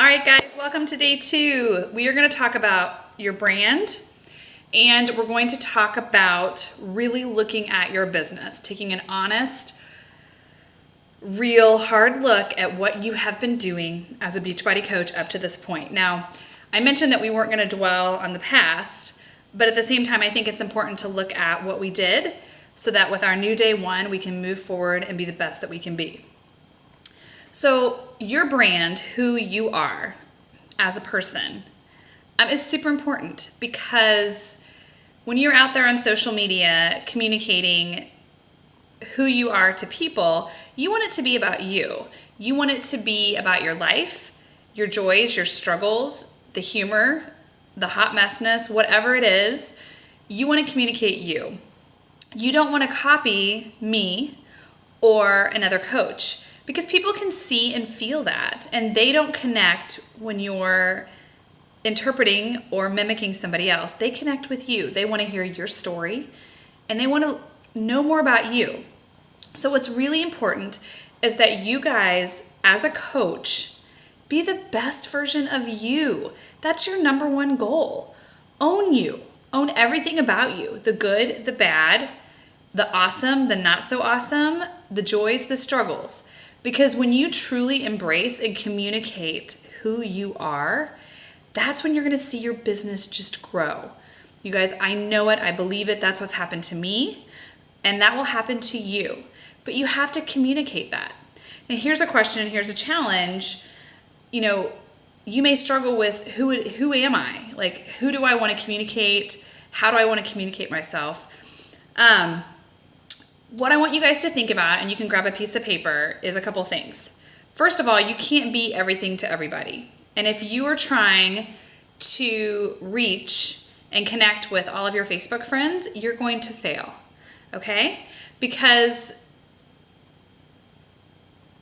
All right, guys, welcome to day 2. We are going to talk about your brand, and we're going to talk about really looking at your business, taking an honest, real hard look at what you have been doing as a Beachbody coach up to this point. Now, I mentioned that we weren't going to dwell on the past, but at the same time, I think it's important to look at what we did so that with our new day 1, we can move forward and be the best that we can be. So your brand, who you are as a person, is super important, because when you're out there on social media communicating who you are to people, you want it to be about you. You want it to be about your life, your joys, your struggles, the humor, the hot messness, whatever it is. You want to communicate you. You don't want to copy me or another coach, because people can see and feel that, and they don't connect when you're interpreting or mimicking somebody else. They connect with you. They want to hear your story, and they want to know more about you. So what's really important is that you guys, as a coach, be the best version of you. That's your number one goal. Own you. Own everything about you. The good, the bad, the awesome, the not so awesome, the joys, the struggles. Because when you truly embrace and communicate who you are, that's when you're going to see your business just grow. You guys, I know it. I believe it. That's what's happened to me. And that will happen to you. But you have to communicate that. Now, here's a question. Here's a challenge. You may struggle with who am I? Like, who do I want to communicate? How do I want to communicate myself? What I want you guys to think about, and you can grab a piece of paper, is a couple things. First of all, you can't be everything to everybody. And if you are trying to reach and connect with all of your Facebook friends, you're going to fail, okay? Because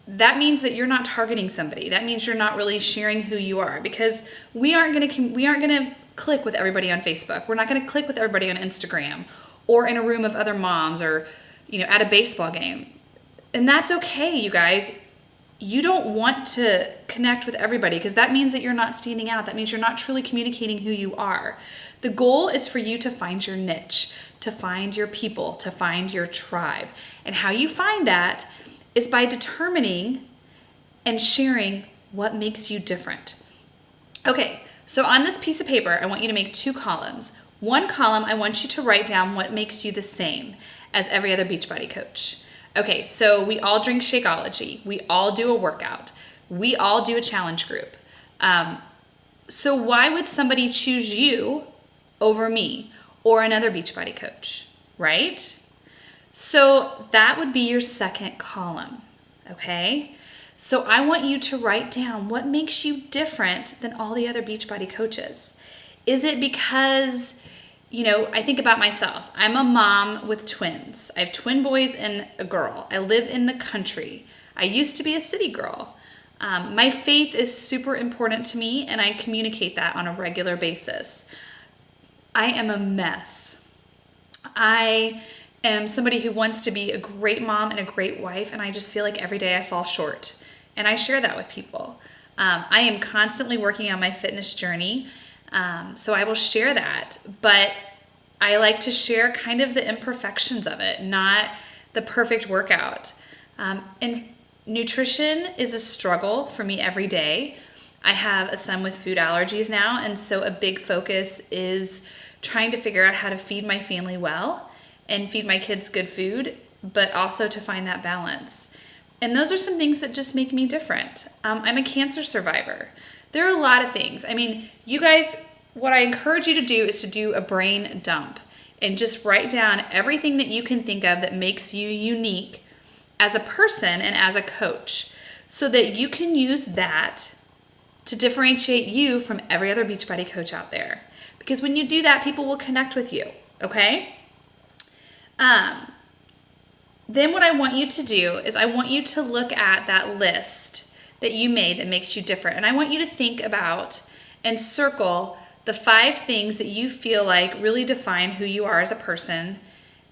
that means that you're not targeting somebody. That means you're not really sharing who you are, because we aren't going to click with everybody on Facebook. We're not going to click with everybody on Instagram or in a room of other moms or at a baseball game. And that's okay, you guys. You don't want to connect with everybody, because that means that you're not standing out. That means you're not truly communicating who you are. The goal is for you to find your niche, to find your people, to find your tribe. And how you find that is by determining and sharing what makes you different. Okay, so on this piece of paper, I want you to make 2 columns. One column, I want you to write down what makes you the same as every other Beachbody coach. Okay, so we all drink Shakeology. We all do a workout. We all do a challenge group. So why would somebody choose you over me or another Beachbody coach, right? So that would be your second column, okay? So I want you to write down what makes you different than all the other Beachbody coaches. Is it because I think about myself. I'm a mom with twins. I have twin boys and a girl. I live in the country. I used to be a city girl. My faith is super important to me, and I communicate that on a regular basis. I am a mess. I am somebody who wants to be a great mom and a great wife, and I just feel like every day I fall short. And I share that with people. I am constantly working on my fitness journey. So I will share that, but I like to share kind of the imperfections of it, not the perfect workout. And nutrition is a struggle for me every day. I have a son with food allergies now, and so a big focus is trying to figure out how to feed my family well and feed my kids good food, but also to find that balance. And those are some things that just make me different. I'm a cancer survivor. There are a lot of things. I mean, you guys, what I encourage you to do is to do a brain dump and just write down everything that you can think of that makes you unique as a person and as a coach, so that you can use that to differentiate you from every other Beachbody coach out there. Because when you do that, people will connect with you, okay? Then what I want you to do is I want you to look at that list that you made that makes you different. And I want you to think about and circle the 5 things that you feel like really define who you are as a person,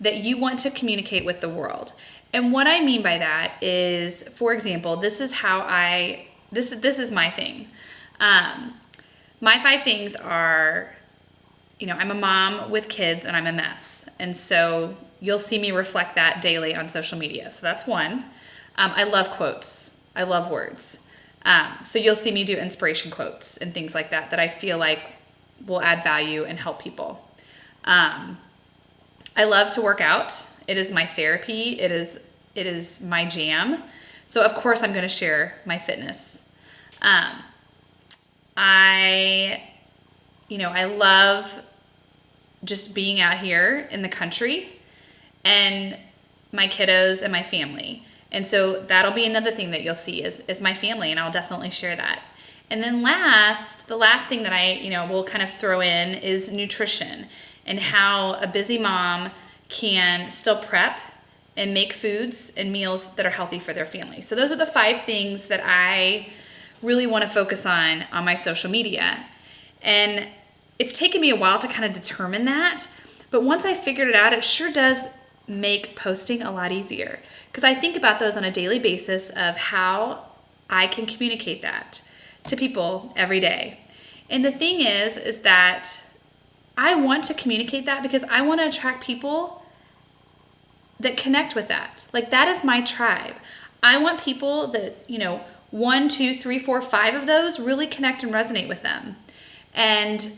that you want to communicate with the world. And what I mean by that is, for example, this is my thing. My 5 things are, I'm a mom with kids and I'm a mess. And so you'll see me reflect that daily on social media. So that's one. I love quotes. I love words. So you'll see me do inspiration quotes and things like that I feel like will add value and help people. I love to work out. It is my therapy. It is my jam. So of course I'm going to share my fitness. I love just being out here in the country and my kiddos and my family. And so that'll be another thing that you'll see is my family, and I'll definitely share that. And then the last thing that I, will kind of throw in is nutrition and how a busy mom can still prep and make foods and meals that are healthy for their family. So those are the 5 things that I really want to focus on my social media. And it's taken me a while to kind of determine that, but once I figured it out, it sure does make posting a lot easier, because I think about those on a daily basis of how I can communicate that to people every day. And the thing is that I want to communicate that because I want to attract people that connect with that. Like, that is my tribe. I want people that, 1, 2, 3, 4, 5 of those really connect and resonate with them. And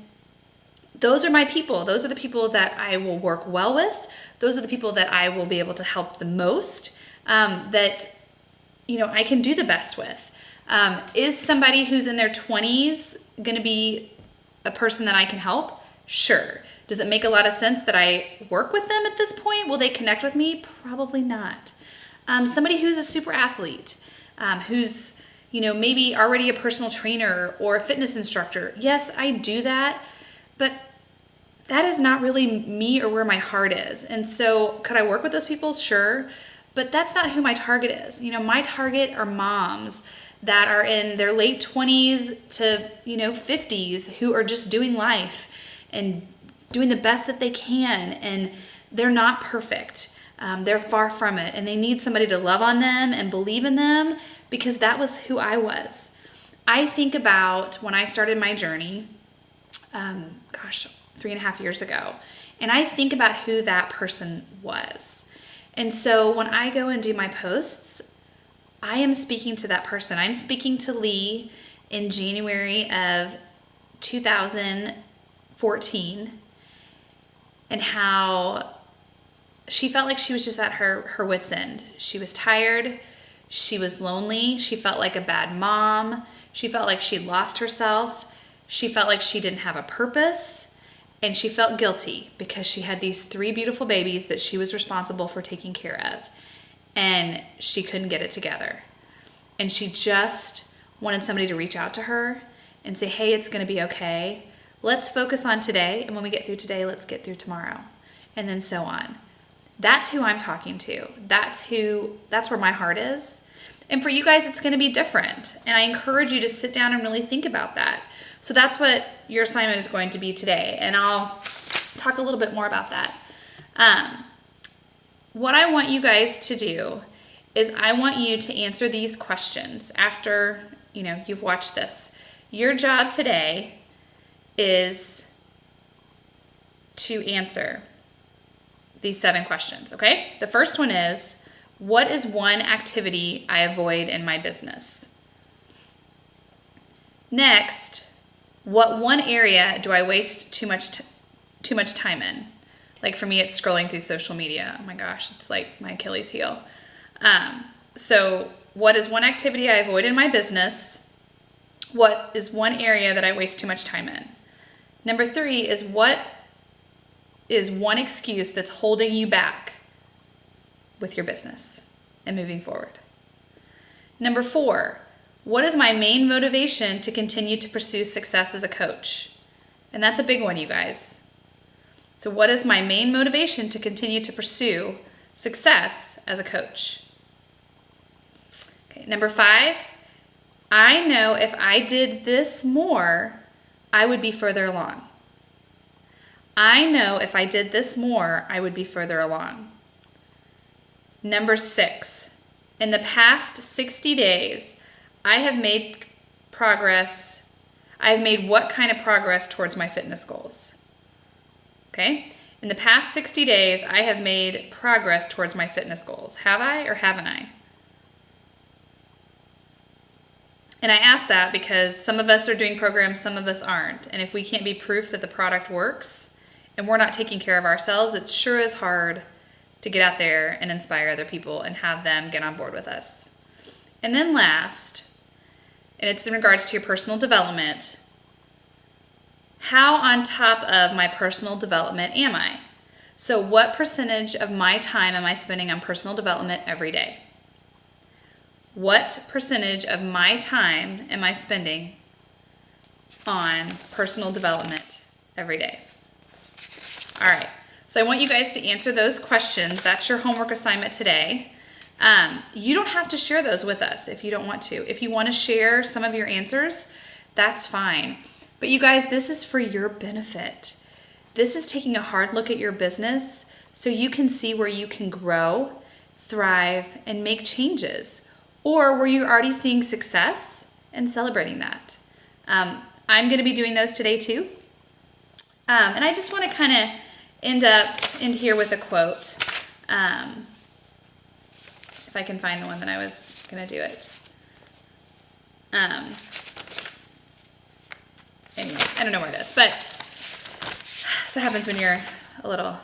those are my people. Those are the people that I will work well with. Those are the people that I will be able to help the most, that, I can do the best with. Is somebody who's in their 20s going to be a person that I can help? Sure. Does it make a lot of sense that I work with them at this point? Will they connect with me? Probably not. Somebody who's a super athlete, who's, maybe already a personal trainer or a fitness instructor. Yes, I do that, but that is not really me or where my heart is. And so could I work with those people? Sure. But that's not who my target is. My target are moms that are in their late 20s to, 50s who are just doing life and doing the best that they can. And they're not perfect. They're far from it. And they need somebody to love on them and believe in them, because that was who I was. I think about when I started my journey, 3.5 years ago. And I think about who that person was. And so when I go and do my posts, I am speaking to that person. I'm speaking to Lee in January of 2014, and how she felt like she was just at her wit's end. She was tired. She was lonely. She felt like a bad mom. She felt like she'd lost herself. She felt like she didn't have a purpose. And she felt guilty because she had these 3 beautiful babies that she was responsible for taking care of. And she couldn't get it together. And she just wanted somebody to reach out to her and say, hey, it's going to be okay. Let's focus on today. And when we get through today, let's get through tomorrow. And then so on. That's who I'm talking to. That's where my heart is. And for you guys, it's going to be different. And I encourage you to sit down and really think about that. So that's what your assignment is going to be today. And I'll talk a little bit more about that. What I want you guys to do is I want you to answer these questions after, you've watched this. Your job today is to answer these 7 questions, okay? The first one is, what is one activity I avoid in my business? Next, what one area do I waste too much time in? Like for me, it's scrolling through social media. Oh my gosh, it's like my Achilles heel. So what is one activity I avoid in my business? What is one area that I waste too much time in? Number 3 is, what is one excuse that's holding you back with your business and moving forward? Number 4, what is my main motivation to continue to pursue success as a coach? And that's a big one, you guys. So what is my main motivation to continue to pursue success as a coach? Okay, number 5, I know if I did this more, I would be further along. I know if I did this more, I would be further along. Number 6, in the past 60 days, I have made progress I've made what kind of progress towards my fitness goals? Okay? In the past 60 days, I have made progress towards my fitness goals. Have I or haven't I? And I ask that because some of us are doing programs, some of us aren't. And if we can't be proof that the product works and we're not taking care of ourselves, it sure is hard to get out there and inspire other people and have them get on board with us. And then last, and it's in regards to your personal development, how on top of my personal development am I? So what percentage of my time am I spending on personal development every day? What percentage of my time am I spending on personal development every day? All right, so I want you guys to answer those questions. That's your homework assignment today. You don't have to share those with us if you don't want to. If you want to share some of your answers, that's fine. But you guys, this is for your benefit. This is taking a hard look at your business so you can see where you can grow, thrive, and make changes, or where you're already seeing success and celebrating that. I'm going to be doing those today too. And I just want to kind of end here with a quote. If I can find the one that I was going to do it. Anyway, I don't know where it is, but that's what happens when you're a little...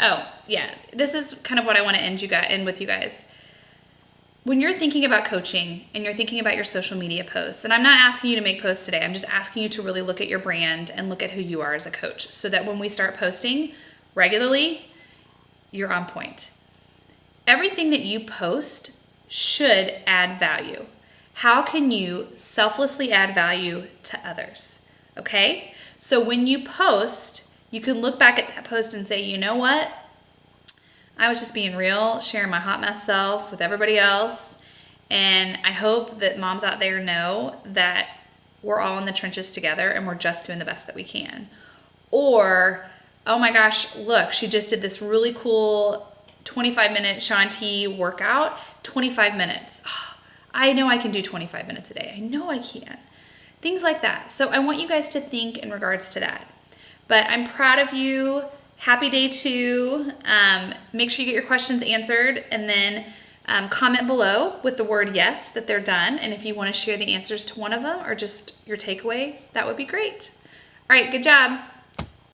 Oh, yeah. This is kind of what I want to end with you guys. When you're thinking about coaching and you're thinking about your social media posts, and I'm not asking you to make posts today, I'm just asking you to really look at your brand and look at who you are as a coach so that when we start posting regularly, you're on point. Everything that you post should add value. How can you selflessly add value to others? Okay? So when you post, you can look back at that post and say, you know what? I was just being real, sharing my hot mess self with everybody else. And I hope that moms out there know that we're all in the trenches together and we're just doing the best that we can. Or, oh my gosh, look, she just did this really cool 25-minute Shanti workout, 25 minutes. Oh, I know I can do 25 minutes a day. I know I can. Things like that. So I want you guys to think in regards to that. But I'm proud of you. Happy day 2. Make sure you get your questions answered and then comment below with the word yes that they're done. And if you want to share the answers to one of them or just your takeaway, that would be great. All right, good job.